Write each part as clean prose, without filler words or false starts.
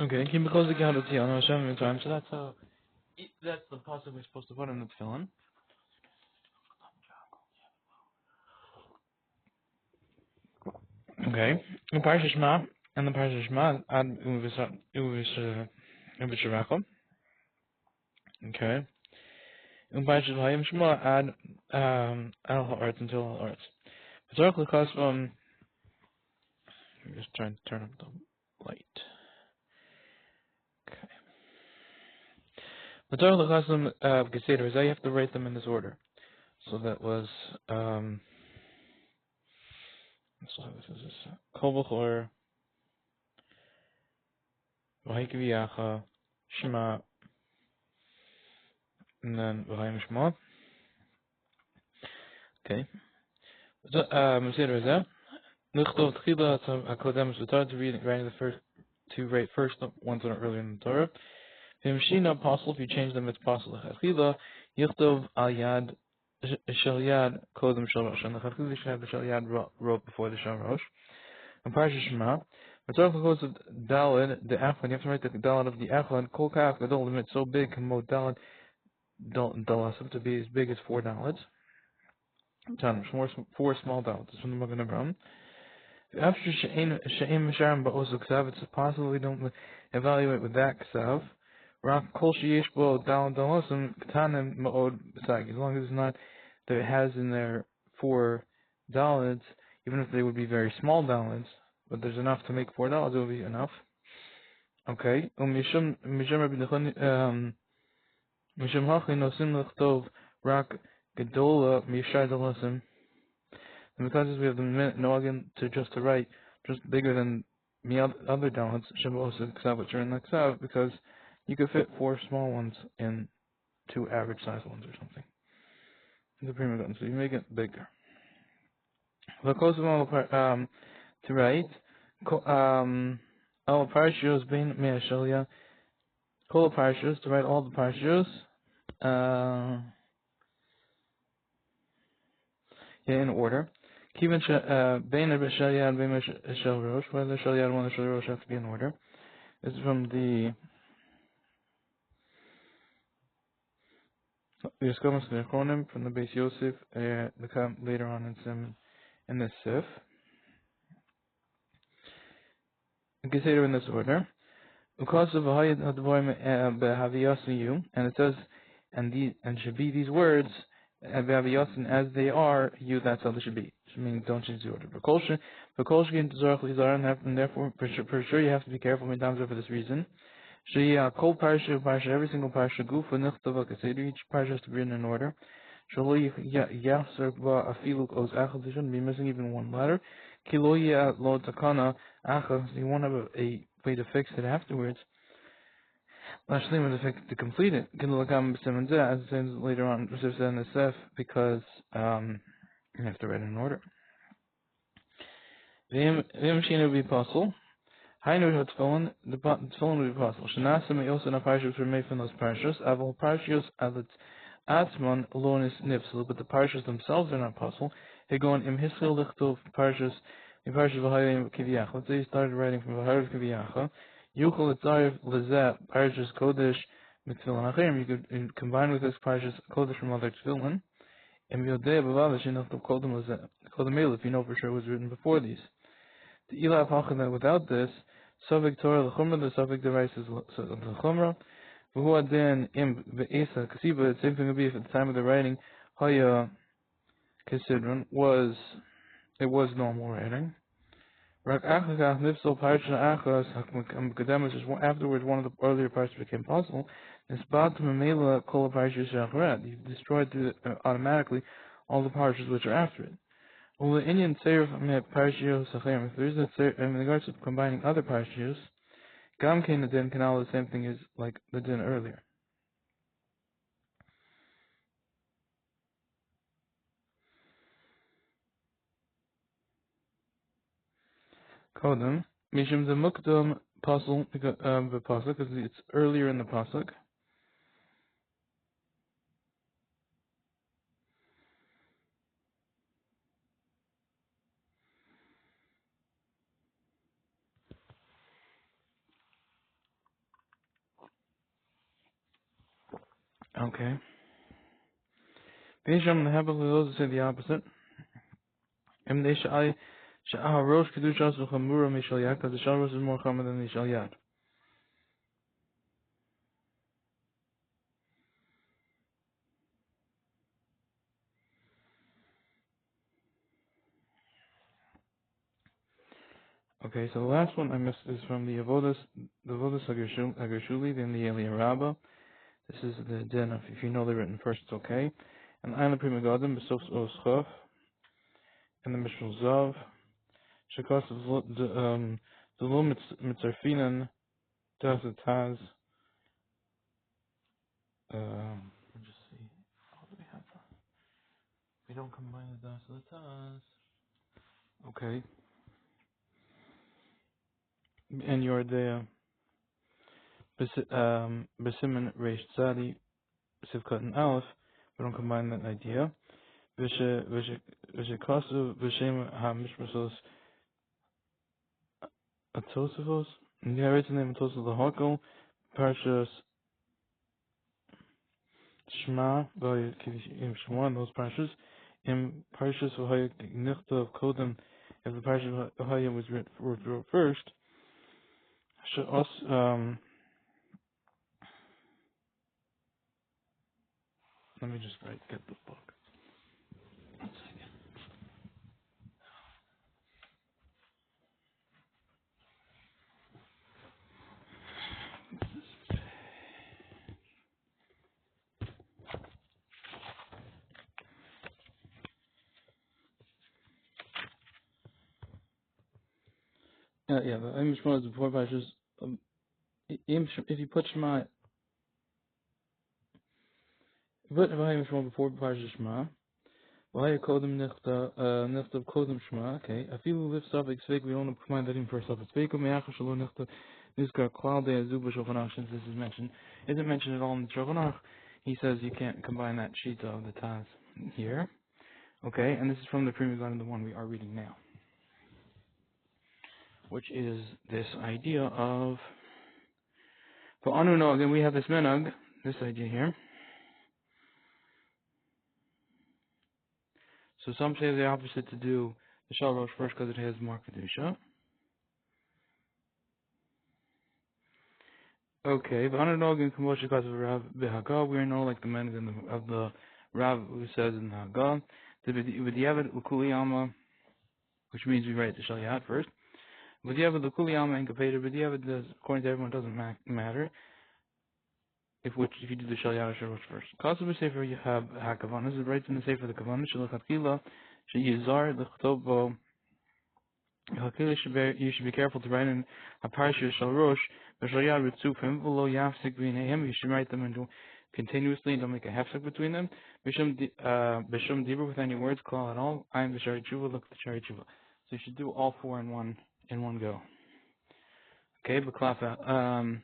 Okay, keep it close to God on Hashem time. So that's the pasuk we're supposed to put in the tefillin. Okay, the parsha Shema and the parsha Shema ad uvisharachom. Okay, and parsha Hayim Shema ad al ha'arts until al ha'arts. Historically, because I'm just trying to turn up the light. Okay, historically, because Geseder is you have to write them in this order. So that was so this is Kol B'chor, V'hai Kviyacha, Shema, and then V'hai Mishma. Okay. So Meseder Hazeh. Nuchtov Tchila HaKodem is to read writing the first two first ones that are earlier in the Torah. V'mshina possible if you change them it's possible. Tchila Yichtov Al Yad Shel Yad Kodem Shel Rosh. And the Tchila should have the Shel Yad wrote before the Shel Rosh. And Parsha Shema. The Torah goes with Daled, the Echad. You have to write the Daled of the Echad. Kol Kaf Gadol limit so big can mode Daled Dalasim to be as big as 4 Daleds. Four small Daleds. It's from the Magen Avraham. After She'em Misharim Ba'os Ksav, it's possible we don't evaluate with that Ksav. Rak Kol Sheyesh Bo Daled Dalasim Ktanim Ma'od B'Sagi. As long as it's not that it has in there 4 Daleds, even if they would be very small Daleds, but there's enough to make 4 Daleds, it will be enough. Okay. Mishum Rabbi Nechon Mishum Hachi Nosim Lechtov Rak Gedola Mishai Dalasim. And because we have the noggin to write just bigger than the other Daleds, Shabbos Ksav, which are in the Ksav, because you could fit 4 small ones in 2 average sized ones or something. The prima button, so you make it bigger. To write, all parashiyos bein me'ashelia, kol parashiyos, to write all the parashiyos, in order. Kivin bein shel yad bein shel rosh, whether shel yad one or shel rosh have to be in order. This is from the Yiskovim Snechonim from the Beis Yosef, the come later on in this Sif. You can say it in this order. Because of V'hayid Hadvorim Behaviyasu, and it says, and should be these words, Behaviyasin as they are, you, that's how they should be. Meaning, don't change the order. V'kolshki and Tzorach Lizaran, and therefore, for sure, you have to be careful many times for this reason. Kol Parsha, every single Parsha, Gufa Nichtava Keseder, each Parsha has to be written in order. Shalo Yasser Ba Afiluk Oz Achad, they shouldn't be missing even one letter. Kilo Lo Takana Achad, so you won't have a way to fix it afterwards. Lastly, to complete it, as it says later on, in the Sef, because you have to write it in order. Vim Shina will be possible. High note tefillin, the tefillin will be possible. Shanasa may also na parshas were made from those parshas. Aval parshas alat atman lonis nipsel, but the parshas themselves are not possible. They go on im hischil lichtov parshas, in parshas v'hayim kiviyach. Let's say he started writing from v'hayim kiviyach. Yuchol etzarev lezeh parshas kodesh mitzvillin achirim. You could combine with this parshas kodesh from other tefillin. Im yodei b'vadash inochtov kodem lezeh kodem elif. You know for sure it was written before these. The Ilav Hachana without this, Sovik Torah l'chumra, the Sovik device is l'chumra. V'hu adin im ve'esa kasiba, the same thing would be if at the time of the writing, Haya Kesidron it was normal writing. Rak achakach nifsol parshana achas hakam is afterwards one of the earlier parts became possible. Nisbat memela kol parshas shacharat. You destroyed automatically all the parshas which are after it. Well, the Indian Seir Parshios Sachem, if there is a Seir, in regards to combining other Parshios, Gam Kain the Din Canal the same thing as like the Din earlier. Kodem, Mishim the Mukdam Pasuk, because it's earlier in the Pasuk. Okay. Benjamin the Hebel will say the opposite. Sha'ah Rosh Kedushas V'Chamura Mishal Yad, because the Shal Rosh is more common than the Shal Yad. Okay, so the last one I missed is from the Avodas Hagershuli, then the Eli Rabbah. This is the din of, if you know they're written first, it's okay. And Ayin Prima Gadim, Besof Os Chof, and the Mishal Zav, Shekos the Lo Mitzarfinan, Das Taz, let's just see, how do we have that? We don't combine the Das and the Taz. Okay. And you're the Besimin Reish Tzadi, Sivkat and Alef, we don't combine that idea. Vishekasu Vishem HaMishmasos Atosifos, and the written name Atosos Lahakel, Parshas Shema, by Shema, and those Parshas, in Parshas Vahaya Nichta of Kodem, if the Parshas Vahaya was wrote first, Sha'os, let me just get the book. One second. Yeah, the Im Shema is before Parshas. If you put Shema, put Vahaya Shema before Parshas Shema, Vahaya Kodem Nichta Kodem Shema. Okay, Afilu lifts up Exvek. We don't combine that in first off. Exvek Me'achar Shalo Nichta Nizkar Klal De Azuba Shulchan Aruch. Since this is mentioned, isn't mentioned at all in the Shulchan Aruch. He says you can't combine that sheet of the Taz here. Okay, and this is from the previous line, the one we are reading now, which is this idea of. For Anu no, again we have this minhag, this idea here. So some say the opposite, to do the Shal Rosh first because it has more kedusha. Okay, but Anu no again Kamosha because of Rav B'Haga, we know like the minhag of the Rav who says in the Haga, the B'diavad Ukuliyama, which means we write the Shal Yad first. B'diavad Ukuliyama and Kapeder, B'diavad does, according to everyone, doesn't matter. If you do the Shal Yad or Shal Rosh first. Kasu Sefer you have Hakavanas. It writes in the Sefer the Kavanas Shalachatchila Sheyizar Lechtobo. You should be careful to write in a Parsha Shal Rosh, but Shal Yad Ritzufim V'lo Yafsik B'neihem. You should write them into continuously and don't make a hefsek between them. B'shum Dibur, with any words, call at all. I am the Shari Tshuva. Look at the Shari Tshuva. So you should do all four in one go. Okay, B'klafa.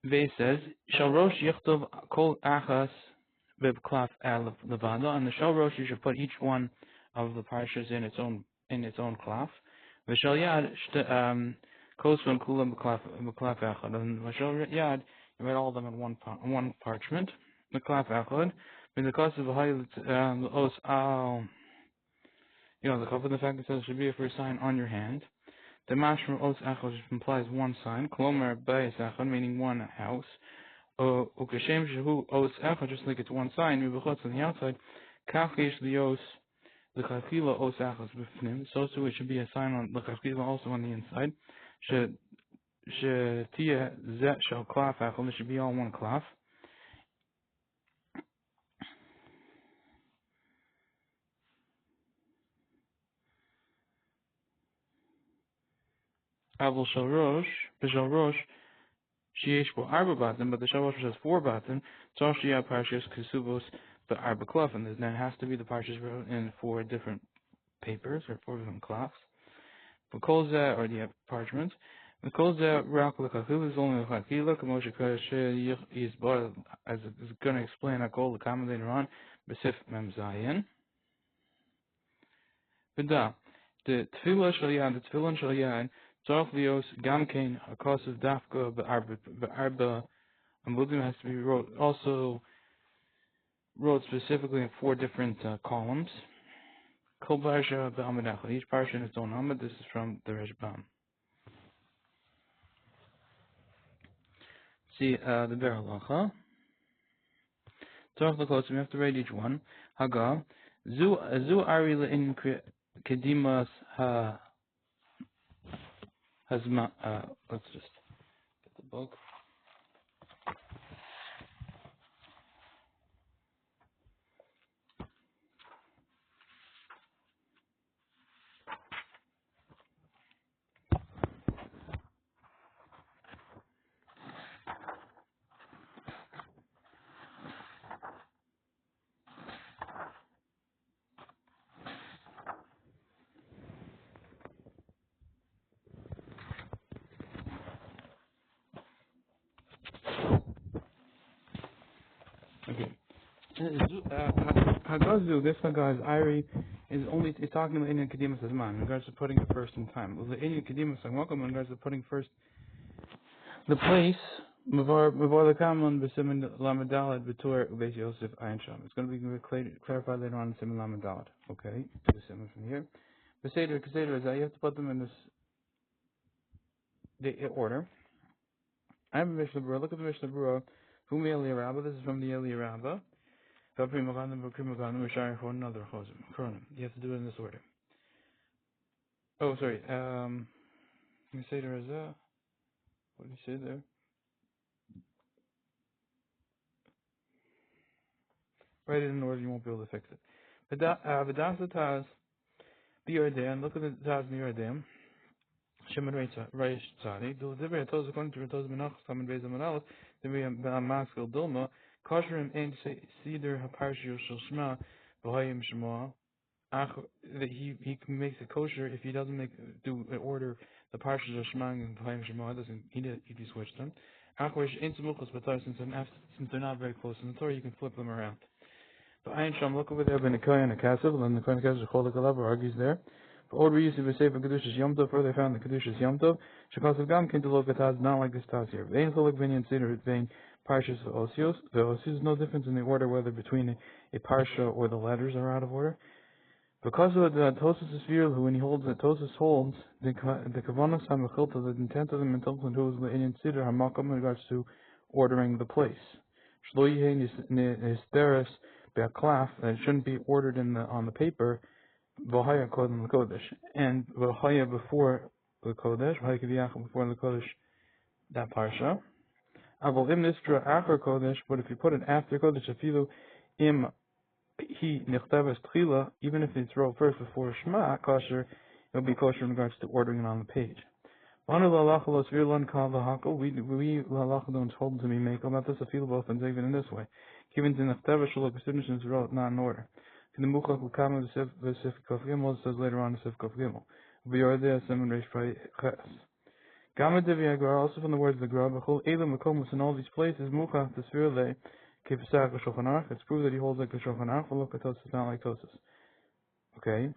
Vay says, Shal Rosh Yichtov Kol Achas B'Klaf Alef Levada, and the Shal Rosh you should put each one of the parshas in its own klaf. V'Shal Yad Kosvan Kula B'Klaf Echad, and V'Shal Yad you write all of them in one parchment. B'Klaf Echad, but the cost of the Os Al, the cover, the fact that it says should be for a sign on your hand. The mashma os achos implies one sign, klomer bayis achad, meaning one house. Ukashem shehu os achad, just like it's one sign, mibachotz on the outside. Kachish lios l'chachila os achos b'fnim. So too it should be a sign on l'chachila also on the inside. Shetia zet shel klaf achad, it should be all one klaf. Avol shel rosh, b'shel rosh. Sheesh bo arba batim, but the Shal Rosh has 4 batim. So Shia Parshas Kesuvos but arba klaf, and then it has to be the Parshas wrote in 4 different papers or 4 different cloths. For kolza or the parchment, the kolza rak l'chachila is only l'chachila. Kamosha Kasher is bought as is going to explain a kol the comment later on. Besif mem zayin. B'da the tefillah shal yad, the tefillin shal yad. Tzarich lios gamkein hakosiv dafka be'arba And Budim has to be wrote specifically in 4 different columns. Kol parsha b'amud echad. Each parsha in its own amud. This is from the Reshbam. See the berura. Tzorach l'kotzim. You have to read each one. Haga. Zu ari le'in kedimas hazma. Let's just get the book. Okay. Hagazu, this Hagaz Iri is talking about Inyan Kedimas Hazman in regards to putting it first in time. The Inyan Kedimas Hazman in regards to putting first the place. Mavar the Kaman B'Simin Lamadalad B'Tur Ubeis Yosef Ayin Sham. It's going to be clarified later on in Simin Lamadalad. Okay, to the Simin from here. Beseder Keseder is that you have to put them in the order. I have a Mishnah Berura. Look at the Mishnah Berura. Humi Eli Rabba. This is from the Eli Rabba. You have to do it in this order. Oh, sorry. Let me say there is a. What did you say there? Write it in order, you won't be able to fix it. V'das l'taz b'yordem. Look at the taz b'yordem. Shemad reish tzadi. Do divrei atoz according to Ratoz Menachos Taman Beis Amanalef. Divrei Maskil Dilma. Kosherim ein seder haparshio shel Shema v'hayim Shema. That he makes it kosher if he doesn't do order the parshas of Shema and v'hayim Shema. He switched them. Since they're not very close in the Torah, you can flip them around. But Ayin Sham, look over there, B'Nekaya and a Kasev, and the Kohen Kasev Chol Kalav argues there. For order used to be safe for Kedushas Yom Tov, further found the Kedushas Yom Tov. Shekasav Gam came to look at Taz, not like this Taz here. Vein Cholok Vinyan Seder Vein Parshas Osios. The Osios, no difference in the order whether between a Parsha or the letters are out of order. Because of the Tosus is who when he holds that Tosus holds the Kavanos HaMechilta, the intent of the Mentalton who is the Inyan Seder HaMakam in regards to ordering the place. Shlo Yehei Nisteres Be'aklaf, that it shouldn't be ordered on the paper. V'haya Kodem L'Kodesh, and V'haya before the Kodesh, V'haya Kiviyach before the Kodesh, that parsha. Avol Im Nistra after Kodesh, but if you put it after Kodesh, Afilu Im He Nichtaves Tchila, even if it's wrote first before Shema kosher, it'll be kosher in regards to ordering it on the page. We L'Halacha don't hold to me make about this Afilu both and even in this way. Given to Nichtaves Shalok, as soon as it's wrote, not in order. The Muchach will come with the Sif Kof Gimel, it says later on the Sif Kof Gimel. We are there, Simon Reish Ches. Gamma Deviagar, also from the words of the Gra, Bechol Elam Makomus in all these places, Muchach, the Svirle, Kipsach, Shulchan Aruch. It's proved that he holds like the Shulchan Aruch, look at Tosis, not like Tosis. Okay.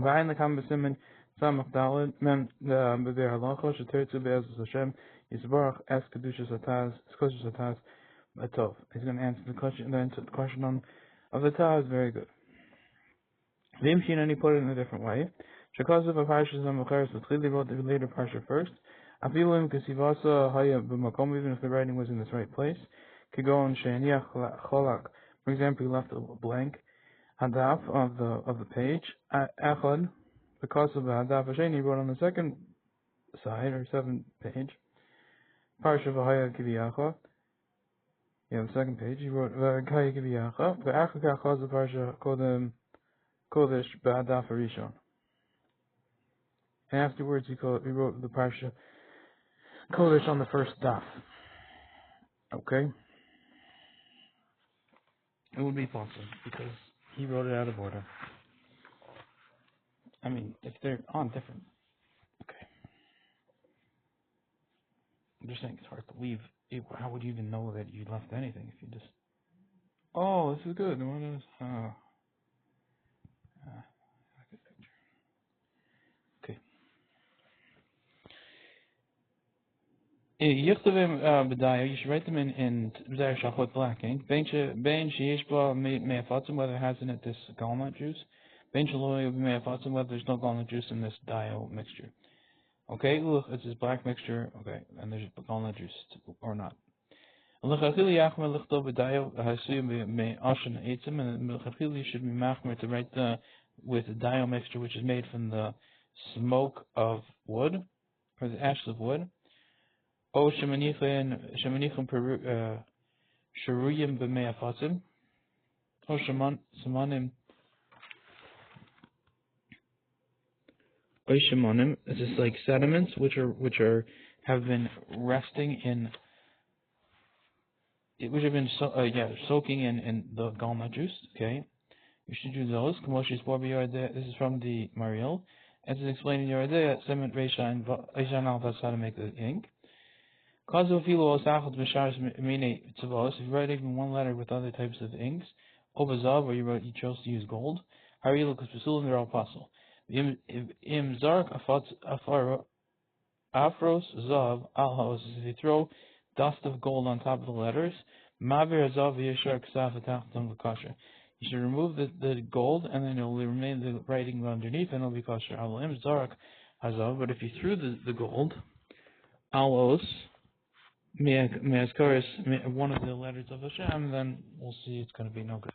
Vayin the Kam B'Simen, Samach Dalid, Men, Bever Halacha, Shetertzu Be'ezus Hashem, Yisbarach, Es Kedushas Ataz, Skoshas Ataz, Atov. He's going to answer the question. The question of the Taz is very good. Vimshin, and he put it in a different way. Shekasav Parshas Amacharis, but clearly wrote the later Parsha first. Afilim Kasivasa Haya B'Makom, even if the writing was in this right place. Kigon Sheiniach Cholak. For example, he left a blank Hadaf of the page. Echad, because of the Hadaf Hashem, he wrote on the second side or 7th page. Parsha V'Haya Kiviyacha. Yeah, the second page, he wrote Kaya Kiviyacha, V'Achakach Chaz Parsha Kodem Kodesh Ba'adaf Arishon. And afterwards, he wrote the Parsha Kodesh on the first daf. Okay? It would be possible, because he wrote it out of order. I mean, if they're on different. Okay. I'm just saying it's hard to leave. How would you even know that you left anything if you just... Oh, this is good. What is... Oh. Okay. Yichtavim B'dayo, you should write them in B'dayo Shach with black ink. Ben Sheishba Me'afatzim, whether it has in it this gallnut juice. Ben Shaloy Me'afatzim, whether there's no gallnut juice in this Dio mixture. Okay, look, it's this black mixture, okay, and there's gallnut juice, or not. And L'chachili Yachmer Lichtov B'dayo Hasuyim Me'ashan Eitzim, and L'chachili should be machmer to write with the Dio mixture, which is made from the smoke of wood, or the ashes of wood. O Shemanichem Sharuyim B'Me'afatzim. O Shemanim. O Shemanim. It's just like sediments which have been resting in, which have been soaking in the gallnut juice. Okay, you should do those. This is from the Mariel. As it's explained in Yoredea, Cement Reisha and Alpha, that's how to make the ink. If you write even one letter with other types of inks, Obazav, or you chose to use gold, Hariel, because Basulim, they're all possible. Im Zark Afros Zav Alhos, if you throw dust of gold on top of the letters, Mavir Zav Yeshar Ksaf Atachtam Lakasha. You should remove the gold, and then it will remain the writing underneath, and it will be kosher. Im Zark Hazav, but if you threw the gold, Alos, Me'azkaris, one of the letters of Hashem, then we'll see it's going to be no good.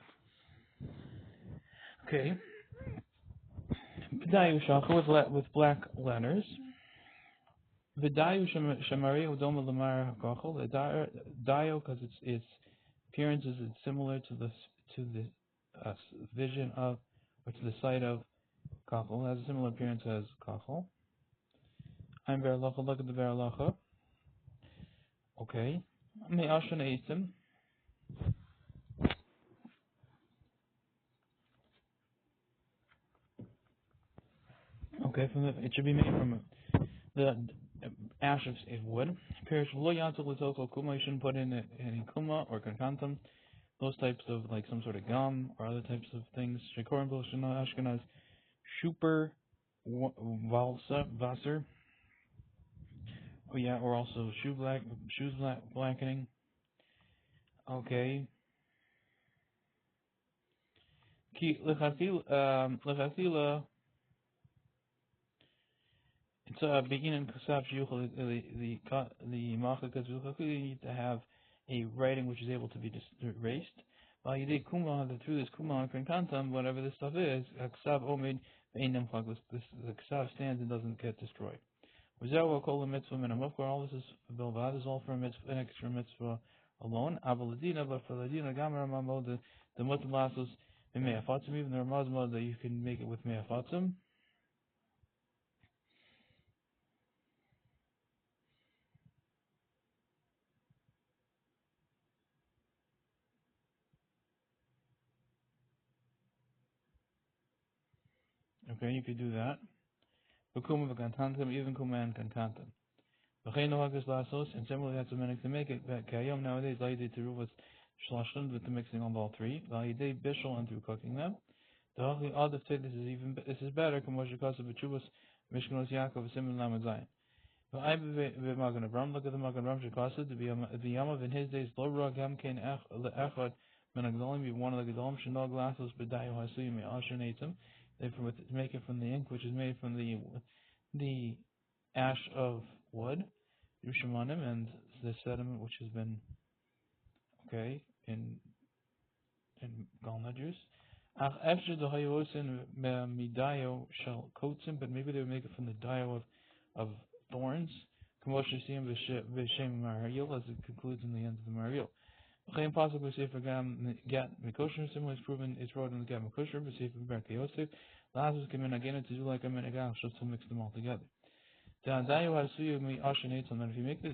Okay. B'dayu Shalcha with black letters. B'dayu Shemari Udoma Lamar Hakachol. The dayo, because its appearance is similar to the vision of, or to the sight of Kachol. It has a similar appearance as Kachol. I'm Beralacha. Look at the Beralacha. Okay. Me'ashan Eitzim. Okay, it should be made from the ash of wood. You shouldn't put in any kuma or kankantam, those types of like some sort of gum or other types of things. Shekorim Bilshana Ashkenaz Super Wasser. Oh yeah, or also shoes blackening. Okay. Lechatila. It's a beginning kasav shiyuchel the macha, because we need to have a writing which is able to be erased. While you did kuma, through this kuma and kantam, whatever this stuff is, kasav omed ve'einem chag. The kasav stands and doesn't get destroyed. All this is bilvad, is all for an extra mitzvah alone. Avaladina, but for ladina gamar mamo the mutlasos me'afatzim, even the ramazma that you can make it with me'afatzim. Okay, you could do that. Bekuma v'kantantim, even kuma and kantantim. And similarly, that's a minute to make it. Kayom nowadays, laidi teru with shlashlim, with the mixing of all three. Laidi bishul, and through cooking them. The hachli odd of this is better. Kamosha kasa b'chuvas mishkanos Yaakov simin lamed zayin. Look at the Magen Ram Shekasa to be Yamav in his days. Lo ragam kein leechad min agdolim, be one of the gedolim shenol glasses b'dayu hasuyim me'asher neitzim. They make it from the ink, which is made from the ash of wood, Yushamanim, and the sediment which has been in gallnut juice. Ach efshir the hayosin midayo shel kotzim, but maybe they would make it from the dayo of thorns. Kamosha v'shem Mariel, as it concludes in the end of the Mariel. Chaim pasuk v'sefer gam get mikosher. Similarly, it's proven it's wrote in the get mikosher v'sefer berkei Yosef. Lazarus came in again to do like a minigah, just to mix them all together. The dayo hasuyu mi ashenetzon. And if you make the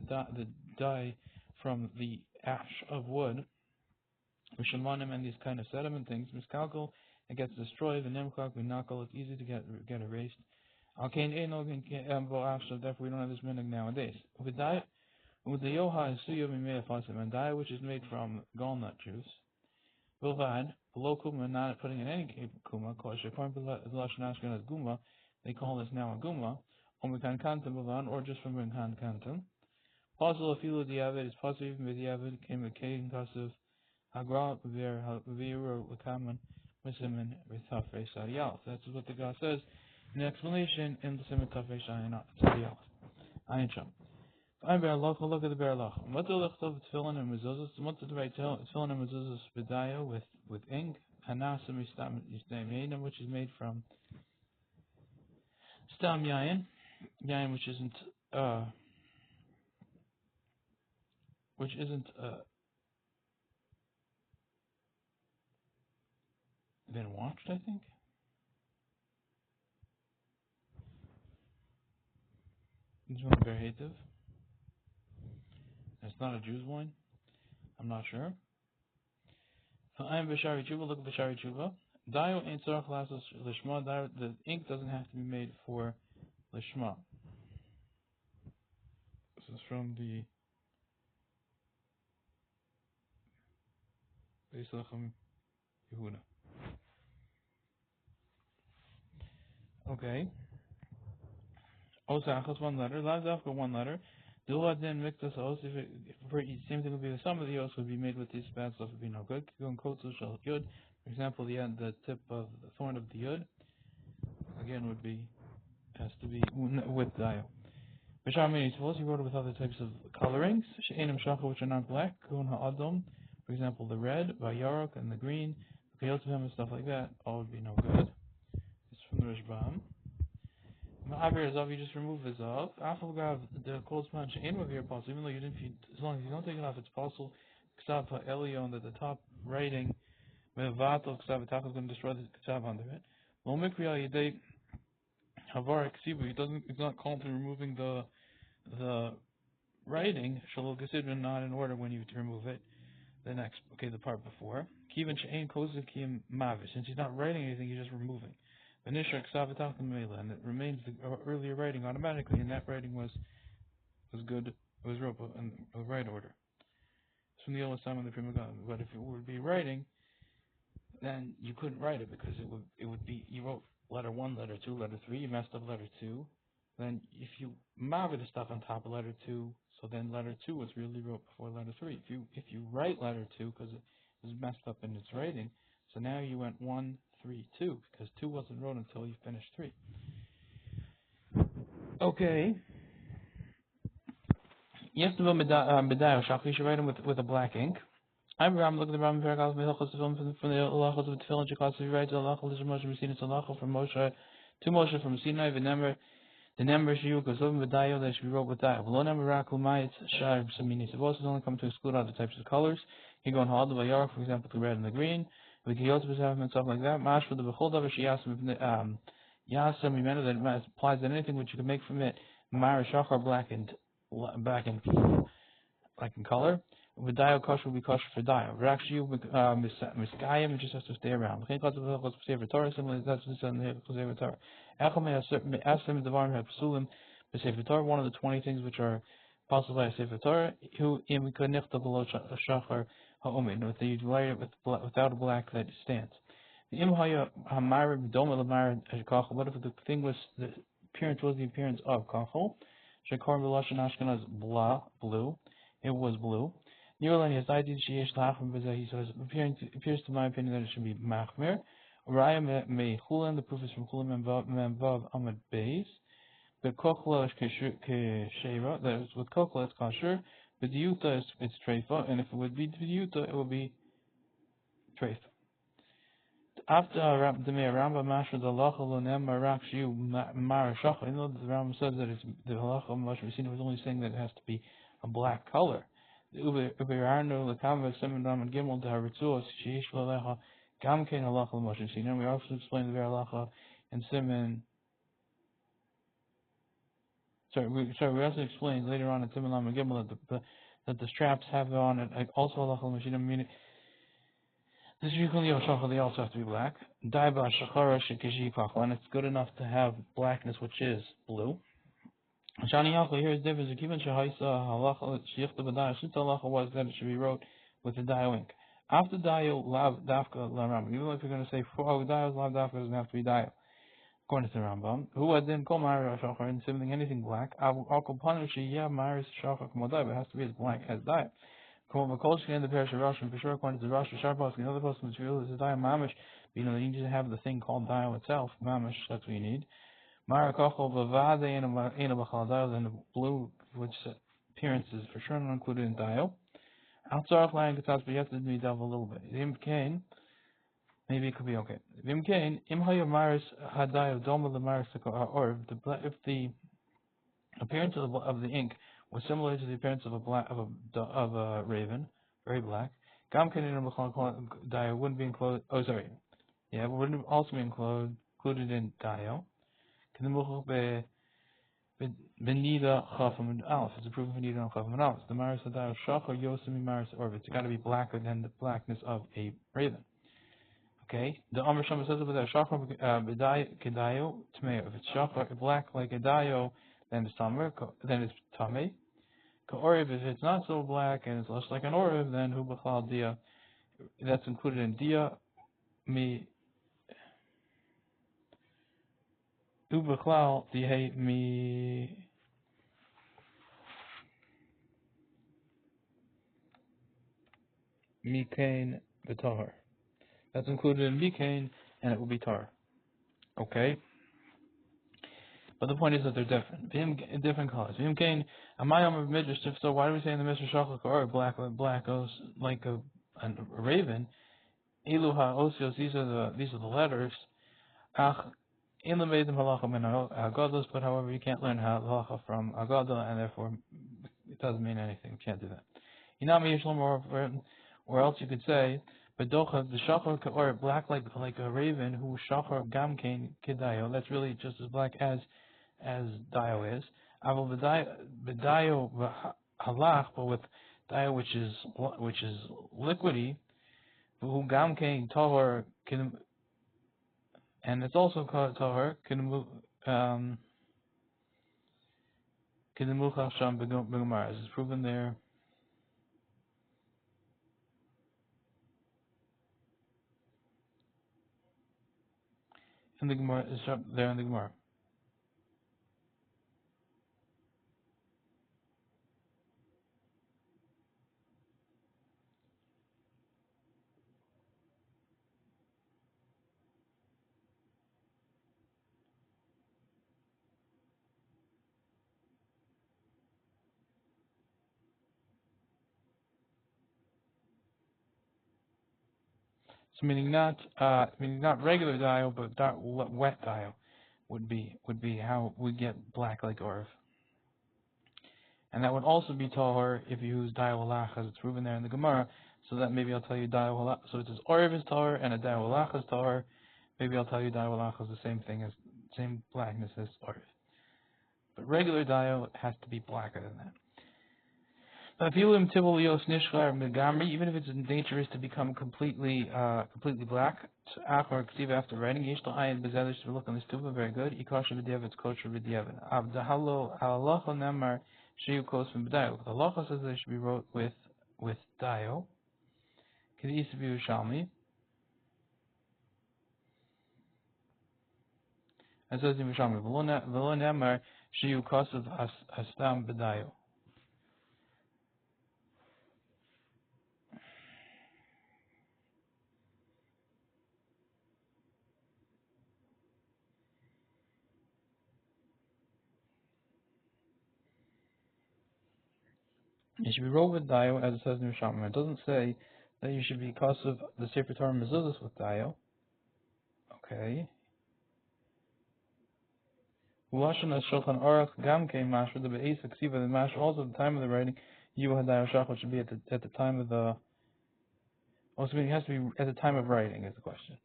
dye from the ash of wood, v'shemanim, and these kind of sediment things, miskalkal, it gets destroyed. The nemchak v'nakal, it's easy to get erased. Alkain eno bo afshel. Therefore, we don't have this minig nowadays. With the yoha hasuyu mi me'afasim, and dye which is made from gallnut juice. Bilvad, below kuma, not putting in any kuma, according to Lashon Ashkenaz guma, they call this now a guma, or just from Kan Kantam. Possible afilu diavid is possible even with diavid came a kain kasav hagra berura lakaman muslimin ritafre sariyal. That's what the guy says in the explanation in the Simon Tafre Sariyal. Ayin Sham. I'm berura. Look at the berura. What the licht of tefillin and mezuzahs? What the right tefillin and mezuzahs bedayo with ink? Hanasim istam which is made from stam yayin, which isn't been watched. I think it's one berhativ. It's not a Jew's wine. I'm not sure. I'm b'shari tshuva. Look at b'shari tshuva. Dayo ain't tzarach lasos lishma. The ink doesn't have to be made for lishma. This is from the Beis Lachem Yehuda. Okay. Osachas, one letter. Lavdafka, one letter. Duladin miktas os. For each same thing would be the sum of the os would be made with this bad stuff would be no good. Going kotsu shal yud. For example, the tip of the thorn of the yud again has to be with dio. Bishar many suppose he wrote it with other types of colorings. She'enim shacha which are not black. Kun ha'adam. For example, the red, vayarok, and the green. Kayotzim and stuff like that. All would be no good. It's from the Rishbam. Ma'avir Zav, you just remove the Zav. Afalgav, the clothes punch in with your possible, even though you didn't feed, as long as you don't take it off, it's possible. Ksav ha'elion, that the top writing, me'vatal ksav ha'tach is going to destroy the ksav under it. Lo mikri al yedei havar ksibu, it's not called to removing the writing, shalol gesidron, not in order when you remove it. The part before. Kivan she'ein kosev kiyim mavish, since he's not writing anything, he's just removing. And it remains the earlier writing automatically, and that writing was good. It was ropa in the right order. It's from the old Simon the Prima God. But if it would be writing, then you couldn't write it because it would be you wrote letter 1, letter 2, letter 3. You messed up letter 2. Then if you mavi the stuff on top of letter 2, so then letter 2 was really wrote before letter 3. If you write letter 2 because it was messed up in its writing, so now you went 1, 3, 2, because 2 wasn't wrote until you finished 3. Okay. Yes, the Bedayo Shach, you should write them with a black ink. I'm looking at the Ram Paragraph from the Alachos of Tefillin Chikos. He writes Alachos is Moshe Messina Alachos from Moshe to Moshe from Sinai. The number Shiu goes over Bedayo that should be wrote with Dayo. Below number Rakumayit Shar Samini. Suppose it's only come to exclude other types of colors. You go on Hald by Yarok, for example, the red and the green. The Kiyot and stuff like that. Mash for the Bechol Davar Shiyasam Yasam remember that it applies to anything which you can make from it Mara Shachar black and like in color. With Dio kosher will be kosher for Dio. Rakshu Miskayim, it just has to stay around. Similarly, that's what it said in the Sefer Torah. Asim Devarim have Psulim Sefer Torah, one of the 20 things which are possible by a Sefer Torah, who in Konichta below Shachar Ha'omin, if you write it without a black that stands. The Imhaya Hamara Doma Lamara Kachel, what if the thing was, the appearance was the appearance of Kachel? Shekar B'Lashon Ashkenaz blue. It was blue. Nirlan has ideas sheyesh lachim b'zeh. He says appears to my opinion that it should be machmer. Raya me chulan. The proof is from chulan memvav amad beis. But kochla is kesheva. That is with kochla it's kasher. But diuta it's treifa, and if it would be diuta, it would be treifa. After the Rambam Mashra the halacha lo nemar rak shiu mara shacha. You know the Rambam says that it's the halacha Moshe Messina was only saying that it has to be a black color. The Uberarno Lakamba Semendam and Gimel to Haritzuos Sheish Lalecha Gamkein halacha Moshe Messina. We also explain the halacha and Simen. We also explained later on in Simen Lam and Gimel that the straps have on it also halacha Moshe Messina, meaning this usually they also have to be black. Daiba Shachara Shekishi Kachla, and it's good enough to have blackness, which is blue. Shani Yalcha, here's the difference. Given Shahaisa Halacha Shichta B'Dayo, Shita Halacha was that it should be wrote with the Dayo ink. After Dayo Lav Dafka Laram, even if you're going to say Dayo Lav Dafka, doesn't have to be Dayo. according to the Rambam, who had then called Maris Shachar and something anything black, I'll punish yeah, Maris Shachar Kamodai, but it has to be as black as dye. Come on, Kolshki in the parish of Rosh, and for sure, according to the Rosh, Sharpas, and other posts material is a dye mamish. You know, you need to have the thing called dye itself, mamish, that's what you need. Mara Kochel Bavade and a Bachal then the blue, which appearance is for sure not included in dye. Outside line Katas, but you have to delve a little bit. Im Kane, maybe it could be okay. Im Kane, Im Hayo Maris Hadayo Doma the Maris or if the appearance of the ink was similar to the appearance of a raven, very black. Gam Kane in Dayo wouldn't be included. Oh, sorry. Yeah, it wouldn't also be included in Dayo. Benida Chafam and Alef. It's a proof of Benida and Chafam and Alef. The Maris Hadayo Shachar Yosemi Maris Orvit. It's got to be blacker than the blackness of a raven. Okay, the Amr Shama says about that Shachar Kedayo Tmeo. If it's Shachar black like a Dayo, then it's Tamer, then it's Tameh. Ka'oriv, if it's not so black and it's less like an Oriv, then Hu B'chlal Dia. That's included in Dia. Hu B'chlal Dia Mikain B'Tahar. That's included in Mikain, and it will be Tar. Okay? But the point is that they're different. Different colors. V'imkein, amayam of midrash. So why do we say in the midrash shachar or black goes like a raven? Ilu ha'osios. These are the letters. Ach, in the meidim halacha min agados. But however, you can't learn halacha from agada, and therefore it doesn't mean anything. You can't do that. Inami Shlomo, or else you could say, Bedocha the shachar or black like a raven who shachar gamkein kedayo. That's really just as black as Dio is. Aval Dio halach, but with Dio which is liquidy, who gamkein tahor and it's also called tahor kinemuchach sham begumar. As is proven there in the Gemara. Is there in the Gemara. So meaning not regular dio, but wet dio would be how we get black like Orv. And that would also be tahor if you use dio alach as it's proven there in the Gemara. So that maybe I'll tell you dio alach. So it says Orv is tahor and a dio alach is tahor. Maybe I'll tell you dio alach is the same blackness as Orv. But regular dio has to be blacker than that. Even if it's dangerous to become completely black, after writing, to look on the stupa, very good. It's kosher b'diavad. Halacha namar sheyu kos from b'dayo. The halacha says that it should be wrote with dayo. Kedis b'Yushalmi. It says in Yushalmi, v'lo namar sheyu kos of hastam b'dayo. It should be rolled with dio, as it says in Shlomo. It doesn't say that you should be kasav the Sefer Torah mezuzos with dio. Okay. Ulashon as shulchan aruch gam kein mashra the be'esa ksiva the mashra also at the time of the writing you had dio shachar should be at the time of the. Also, it has to be at the time of writing is the question.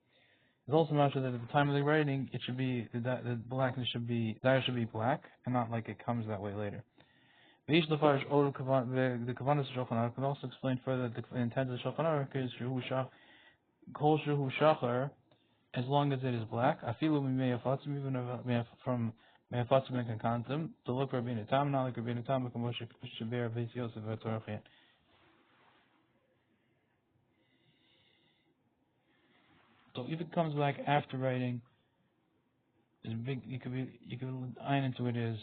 It's also mashra that at the time of the writing it should be the blackness should be dio should be black and not like it comes that way later. The Kavanas of Shulchan Aruch can also explain further that the intent of the Shulchan Aruch is Kol Shuhu Shachar, as long as it is black. Afilu Me'afatzim, even from Me'afatzim and Kankantim, to look for Rabbeinu Tam, not like Rabbeinu Tam, like Moshe Shaber, Beis Yosef, Torachien. So if it comes back after writing, is big. You could iron into it is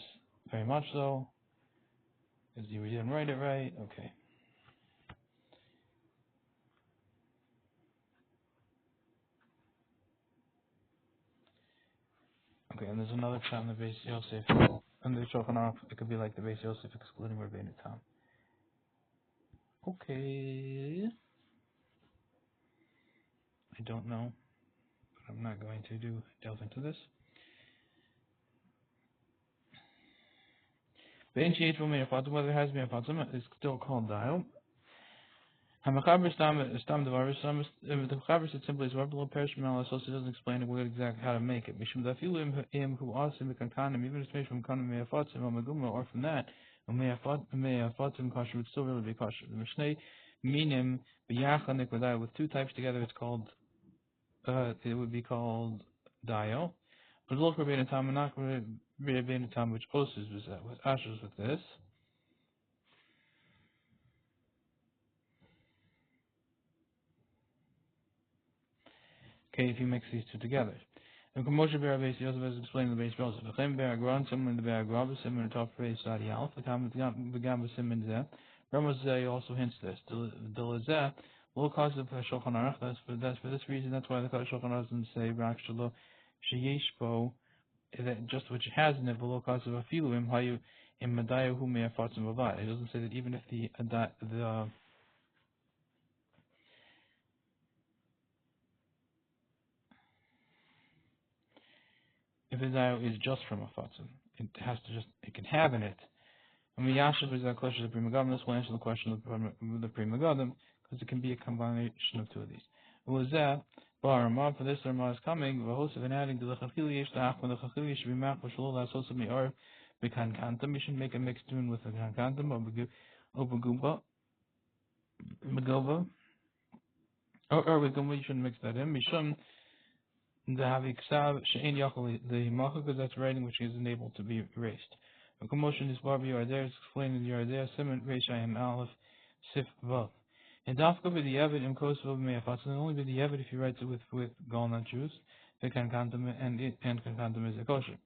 very much so, because you didn't write it right. Okay. Okay, and there's another shot in the base Yosef. And the Shulchan Aruch, it could be like the base Yosef excluding Rabbeinu Tam. Okay. I don't know, but I'm not going to delve into this. Bein she'esh bo mei afatim, whether it has mei afatim, it's still called dial. Hamachaber stam devar stam. If the Chaber said simply is below perish from Allah, so it doesn't explain what exactly how to make it. Mishum dafilu im who asim bekankanim, even if it's made from kanim mei afatim or maguma, or from that, mei afatim kosher would still really be kosher. The Mishnah minim b'yachlan nikladai, with two types together, it's called it would be called dio. But look Rabbeinu Tam and not Rabbeinu Tam, which also is with ashes with this. Okay, if you mix these two together. And Moshe Ber Beis Yosef has explained the base Yosef. V'chem Ber Agron, similar to Ber Agrab, similar to top phrase Sadi Alf, the Gam B'Sim Zeh. Ramos Zeh also hints this. The Lazeh will cause the Shulchan Aruch. That's for this reason. That's why the Shulchan Aruch doesn't say Rak Shalo Sheyeshbo, that just which it has in it below cause of a filuim hayu in Madayu hu me'afatzim bavad. It doesn't say that even if the if the dayo is just from a fatzim, it can have in it. And we yashav is that question of the prima gadam. This will answer the question of the prima gadam because it can be a combination of two of these. Ulazeh ba'aramah, for this Ramah is coming. V'hosef and adding to the chachili yesh ta'ach, when the chachili should be mach v'shalol la'asos mi'or b'kankantam. You should make a mixed tune with the kankantam or begumba, begova, or begumba. You shouldn't mix that in. Mishum the havi ksav she'en yachol the macha, because that's writing which is unable to be erased. The commotion is bar b'yardeh is explained in Yardeh Simon Reishayim Alef Sif Vav. And dafka b'diavad im kosvav me'afatz, and only b'diavad if he writes it with galnut juice, the kankantam and kankantam is a kosher.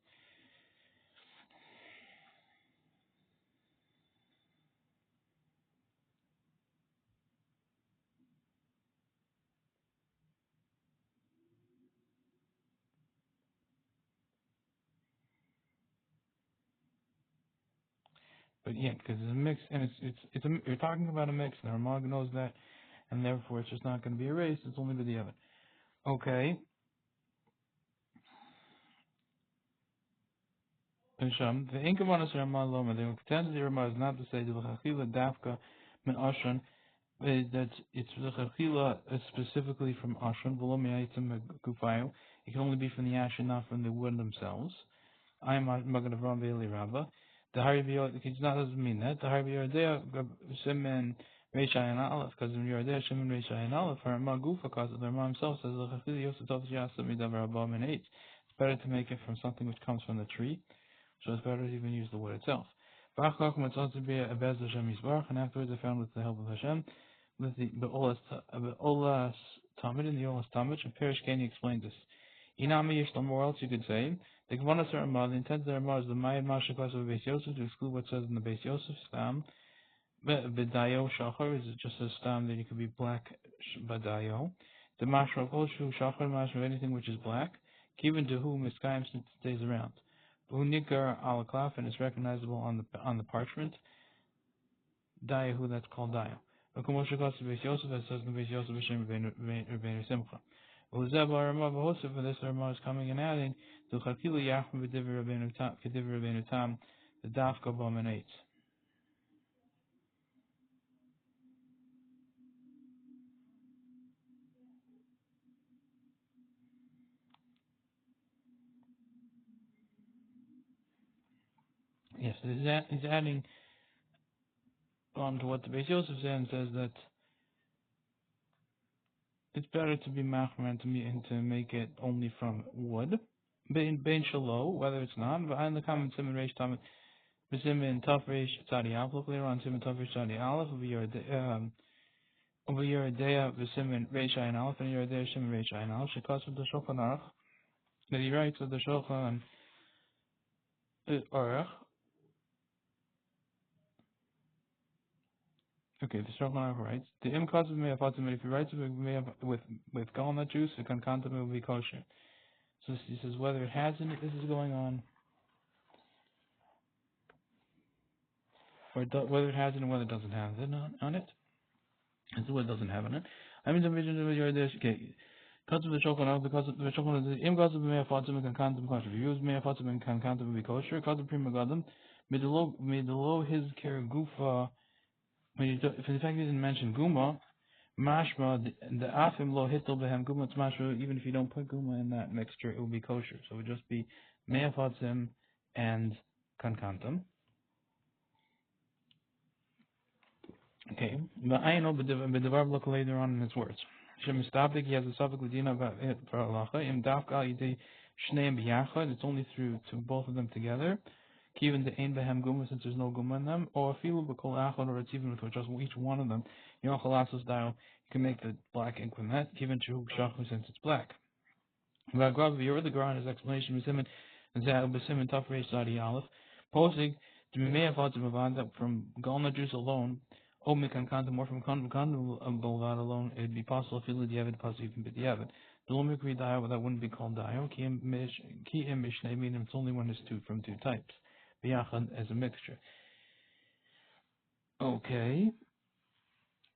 But yeah, because it's a mix, and you're talking about a mix, and the Ramah knows that, and therefore it's just not going to be erased. It's only b'diavad. Okay. Sham, the Inkavanas Ramah Loma, the intent of the Ramah is not to say the Chachila Dafka Min Ashran, that it's the Chachila specifically from Ashran, Volomi Aitim Kufayo. It can only be from the ash and not from the wood themselves. I am Magan of Ram Ve'eli Rabba. The Haribiyot, it doesn't mean that. The Haribiyodea Simen Reisha and Aleph, because in Yordea Simen Reisha and Aleph, Ramah Gufa, because the Ramah himself says the Chachila Yosef Yasa Midav Rabba Min Eitz. It's better to make it from something which comes from the tree. So it's better to even use the word itself. And afterwards I found with the help of Hashem, with the Olas Talmud and the Olas Talmud, and Perish Kani explained this. Inami Yishlam, or else you could say, the Gvanas Ramah, the intent of the Ramah is the Mayad Mashaklas of Beis Yosef, to exclude what says in the Beis Yosef Stam. B'dayo Shachar is just a stam that you could be black B'dayo. The Mashra Koshu Shachar Mashra, anything which is black, given to whom Miskayim since it stays around. Unikar al klaf, and it's recognizable on the parchment. Dayahu, that's called Daya. Ukumosha Kos Beis Yosef, that says in Beis Yosef Hashem Rebbeinu Simcha. Ulazeh Ba'aramah V'Hosef, for this Ramah is coming and adding to Chakila Yachim V'Divrei Rebbeinu Tam, the Dafka B'Amenates. Yes, he's adding on to what the Beis Yosef says that it's better to be machmer and to make it only from wood. Bein shalo, whether it's not. Behind the comment simin reish tamet b'simin taf reish tzadi alef. Look later on simin taf reish tzadi alef over your day b'simin reish ayin alef and your day simin reish ayin alef. Shekas with the Shulchan Aruch. that he writes with the Shulchan Aruch. Okay, the Shulchan Aruch writes the imkazav me'afatzim. If he writes with walnut juice, the kankantam will be kosher. So he says whether it has in it, this is going on, or whether it has it and whether it doesn't have it on it. This is what it doesn't have in it. I mean, the vision of your dish. Okay, because of the Shulchan, because of the Shulchan, the imkazav me'afatzim and kankantam kosher. If you use me'afatzim and kankantam will be kosher. Because of prima gadam, midelo his care gufa. If in fact he didn't mention guma, mashma the afim lo hitel behem guma. It's mashma even if you don't put guma in that mixture, it will be kosher. So it would just be me'afatzim and kankantam. Okay, but I know, but the verb look later on in his words. Shem Mistabdik, he has a suffix ladina about it for halacha. Im dafka yidei shneim biyachad. It's only through to both of them together. Even the ein behem guma, since there's no guma in them, or filu b'kol achad, or it's even with just each one of them. Yochalasos dial, you can make the black ink with that. Given to shachu, since it's black. But the Quran, his explanation was him and Zah b'simin tafrei sadi alef. Posing to be that from galna juice alone. Or from kankantam alone, it would be possible if you did yavid, possible even b'diavad. The lomikri dio, that wouldn't be called dio. Ki im mishna, meaning it's only when it's from two types. Biyachad as a mixture. Okay.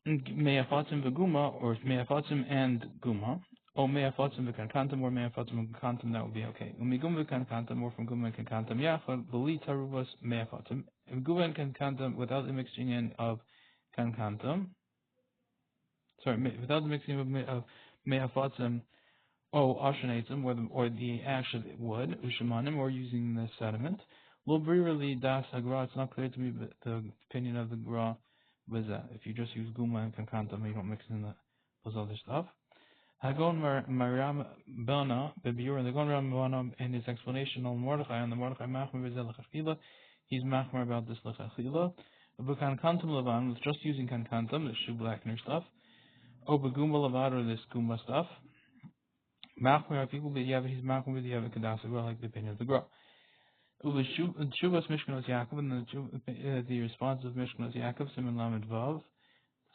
Me'afatzim v'guma, or me'afatzim and guma. Or me'afatzim v'kankantam, or me'afatzim v'kankantam, that would be okay. Umigum v'kankantam, or from guma and kankantam yachad, b'li taruvas me'afatzim. If guma and kankantam, without the mixing in of kankantam, without the mixing of me'afatzim, ashanatim, or the ash of wood, ushamanim, or using the sediment. Lo berura das hagra, it's not clear to me but the opinion of the gra was that if you just use guma and kankantam, you don't mix in those other stuff. Hagon Maram Bana, Bebiur, and the Gon Ram Bana in his explanation on Mordechai, and the Mordechai Machmer Bezel Lechachila, he's Machmer about this Lechachila. Kankantam Lavan, with just using kankantam, the shoe blackener stuff. Begumba Lavad, or this gumba stuff. Machmer, people b'diavad, he's Machmer b'diavad Kadasa, like the opinion of the Gra. Shuvas Mishkanos Yaakov, and the response of Mishkanos Yaakov, Simon Lamed Vav,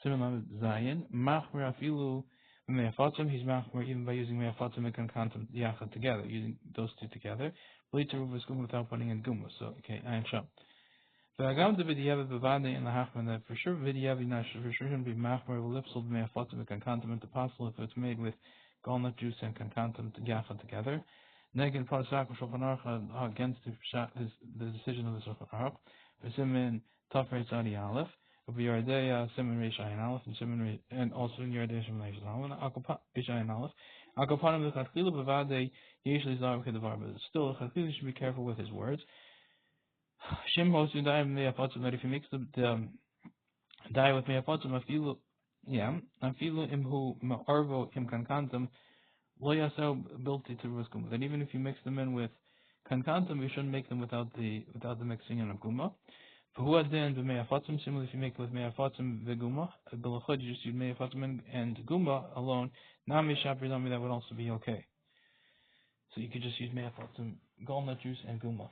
Simon Lamed Zayin, Machmer Afilu, Me'afatzim, he's Machmer even by using Me'afatzim and kankantam Yachad together, using those two together. Later Ruvas Gumba without putting in Gumba, so okay, Ayin Sham. But I got the Vidyav Bavade in the Hachman that for sure Vidyav for sure going to be Machmer Lipsel Me'afatzim and kankantam into possible if it's made with walnut juice and kankantam Yachad together. Negin Parsak Shulchan Aruch against the decision of the Shulchan Aruch. For Simin Tafrei Tzadi Alef, of Yardei Simin Reish Ayin Alef, and Simin and also in Yardei Simin Reish Alef, Reish Ayin Alef. Akopanim L'Chadchila Bavadei usually Zav Kedavar, but still L'Chadchila should be careful with his words. Shim Hosu Dai Me'afatzim, that if he makes the dye with Me'afatzim, Afilu Imhu Ma'arvo Im Kankantam. Lo yasau built to ruskum. That even if you mix them in with kankantam, you shouldn't make them without the mixing in of guma. V'hu then b'me'afatzim. Similarly, if you make it with me'afatzim v'guma, b'lachod you just use me'afatzim and guma alone. Nami shapridami, that would also be okay. So you could just use me'afatzim, walnut juice, and guma.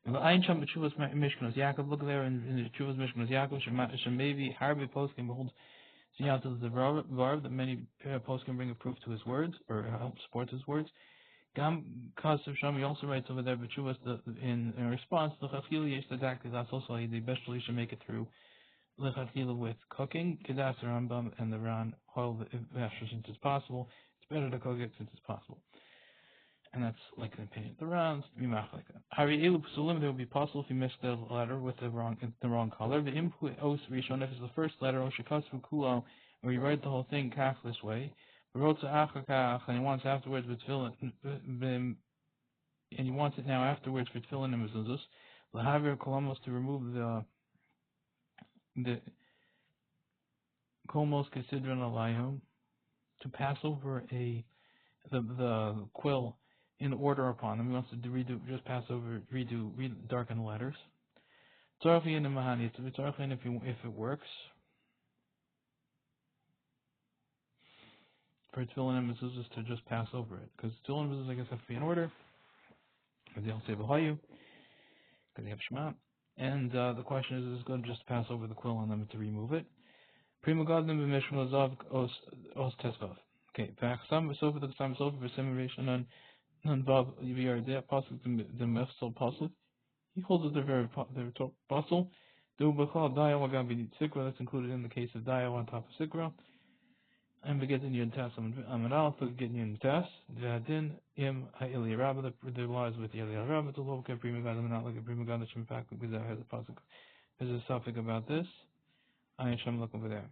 V'ayin sham b'tshuvas mishkanos Yaakov. Look there in the tshuvas mishkanos Yaakov. Shemavi harbi poskim beholds. See how to the verb that many posts can bring a proof to his words or help support his words. Gam Kasav Sham, he also writes over there, but in response, L'Chachila Yesh Tadak, that's also the best you should make it through L'Chachila with cooking. Kedas Rambam and the Ran oil since it's possible. It's better to cook it since it's possible. And that's like an opinion of the Rans, Mimach like that. Hari Elu Psulim, it would be possible if you missed the letter with the wrong color. The Impu Os Rishon, if it's the first letter, Oshikasvu Kulo, where you write the whole thing kach this way. Barotza Achakach, and he wants afterwards with tefillin, and he wants it now afterwards for tefillin and mezuzos. Lahavir Kolomos, to remove the Kolmos Kesidron Alayhum, to pass over the quill in order upon them. He wants to just pass over, darken the letters. Tzarfin and Mahani, it's Tzarfin if it works. for tefillin and mezuzahs to just pass over it, because tefillin and mezuzahs, I guess, have to be in order, because they don't say b'hayu, because they have shema. And the question is it good just to pass over the quill on them to remove it? Prima Godlim b'mishma zav os tesvav. Okay, v'achsam v'sofa t'chsam v'sofa v'sim and vav yviyardeh pasuk the mefsal pasuk. He holds that they're very apostle. Do b'chal dayo agabi sikra. That's included in the case of dayo on top of sikra. And we get in your test. Amid alef, we get in your test. V'adin im ha'ili rabba. The law is with the ili rabba. To look at prima godlim and not look at prima godlim shemifak because that has a pasuk. There's a suffix about this. I ain't look over there.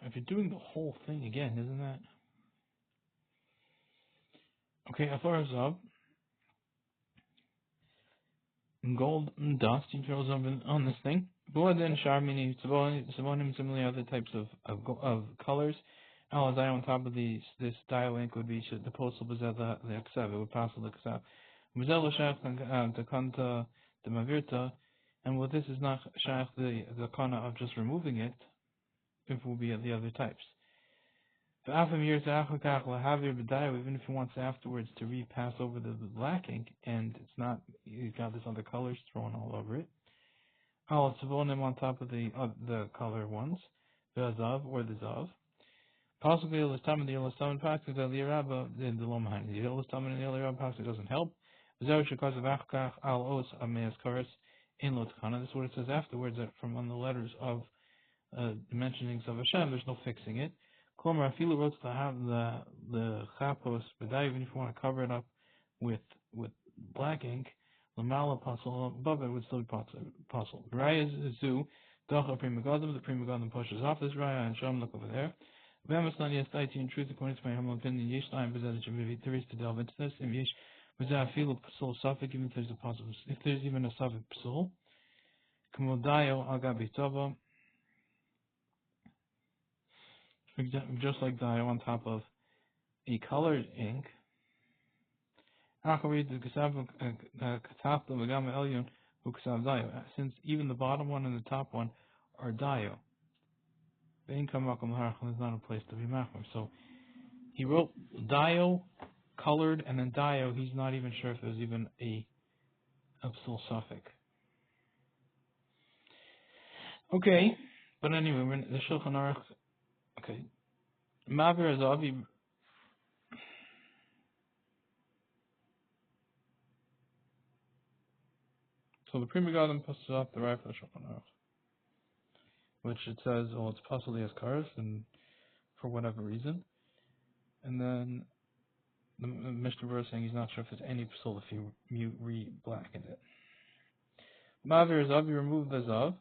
If you're doing the whole thing again, isn't that? Okay, Afar Zav, gold and dust, he throws on this thing. Blood and Sharmini, Savonim, similarly other types of colors. Al dye on top of this dial ink would be the postal bazella the Aksav, it would pass the Aksav. Mazella Shach the Kanta the Mavirta, and what this is not Shach the Kana of just removing it, it will be the other types. Even if he wants afterwards to repass over the black ink, and it's not, he's got this other colors thrown all over it. I'll him on top of the color ones, the zav or the zav. Possibly the ilastam pasuk the liraba the lomahani. The ilastam and the liraba pasuk doesn't help. Because of achkach al os ameas kares in lotkana. This is what it says afterwards that from on the letters of the mentionings of Hashem. There's no fixing it. Klomer afilu wrote to have the chapos, but even if you want to cover it up with black ink, lamala apostle above it would still be apostle. Raya is zu dacha prima godam. The prima godam pushes off this raya and Shem look over there. Vemaslan yes in truth according to my humble opinion yesh time bezad shemivi. There is to delve into this. If yesh bezad afilu psul suffik, even if there's a possible, if there's even a suffik psul, kamodayo agabi tova. Just like dye on top of a colored ink. Since even the bottom one and the top one are dio. There's not a place to be machmer. So he wrote dio, colored, and then dio. He's not even sure if there's even a psul suffix. Okay, but anyway, we're in the Shulchan Aruch. Okay. Mavir Azavi. So the Prima Godam passes off the right for the Shulchan Aruch, which it says, well, it's possibly as cars, and for whatever reason. And then the Mishnah Berurah saying he's not sure if there's any psul if you re-blackened it. Mavir Azav, you remove the Zav.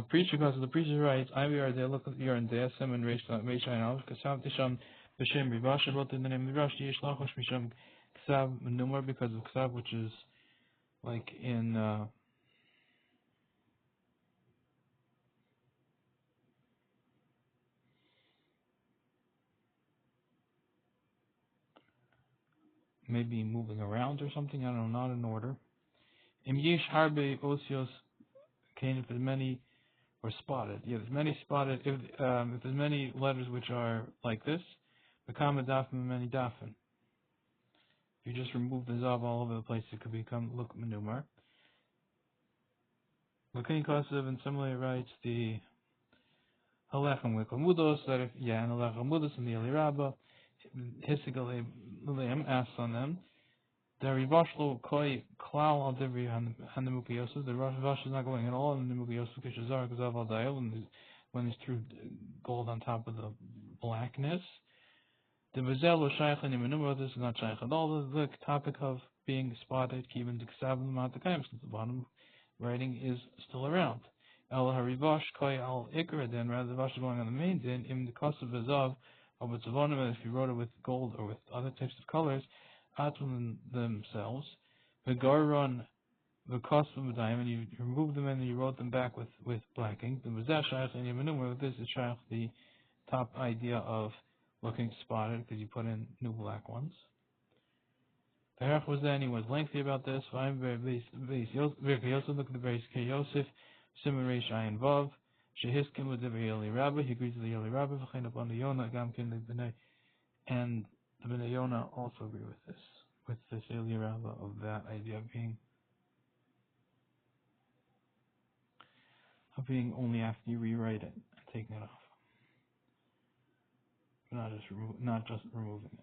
Preacher, because the preacher writes, IVR, they look at your and DSM and Reish and Alef, Kasav Tisham, B'Shem Rivash, wrote in the name of Rivash, Yishlachosh Misham Ksav Numar, because of Ksav, which is like in maybe moving around or something, I don't know, not in order. Im Yish Harbe Osios, Kain, if there's many, or spotted. Yeah, there's many spotted, if there's many letters which are like this, Bekama Dafim and many Dafin. If you just remove the Zav all over the place, it could become look manumar. Lakini Kosev and similarly writes the Halechem Wikamudos, that if, yeah, and Halechem Mudos and the Eli Rabba, Hisigaleim asks on them, the Rivashlo Koi Klal al Divri Handamuki Yosef, the Rivash is not going at all in the Muki Yosef Kishazar Kazav al Dayel, when he's threw gold on top of the blackness. The Vizel was Shaykh and Imanumra, this is not Shaykh at all. The topic of being spotted, even the Ksavim Matakayim, since the bottom writing is still around. El Harivash Koi al Ikra, then rather the Vash is going on the main din, in the cost of Vizav, of its Avonim, if you wrote it with gold or with other types of colors, Atman themselves. The Garon, the Kosvam and you removed them and you wrote them back with black ink. The Mazash Shayach and Yemenum, this is Shayach, the top idea of looking spotted because you put in new black ones. The Herach was then, he was lengthy about this. I'm very base Yosef, look at the base K Yosef, Simon Reish Ayin Vav, Shehiskin with the Yoli Rabbi, he agrees with the Yoli Rabbi, V'chein upon the Yonah, Gamkin the B'nai, and the B'nai Yonah also agree with this Yoli Rabbi of that idea of being only after you rewrite it and taking it off, not just removing it.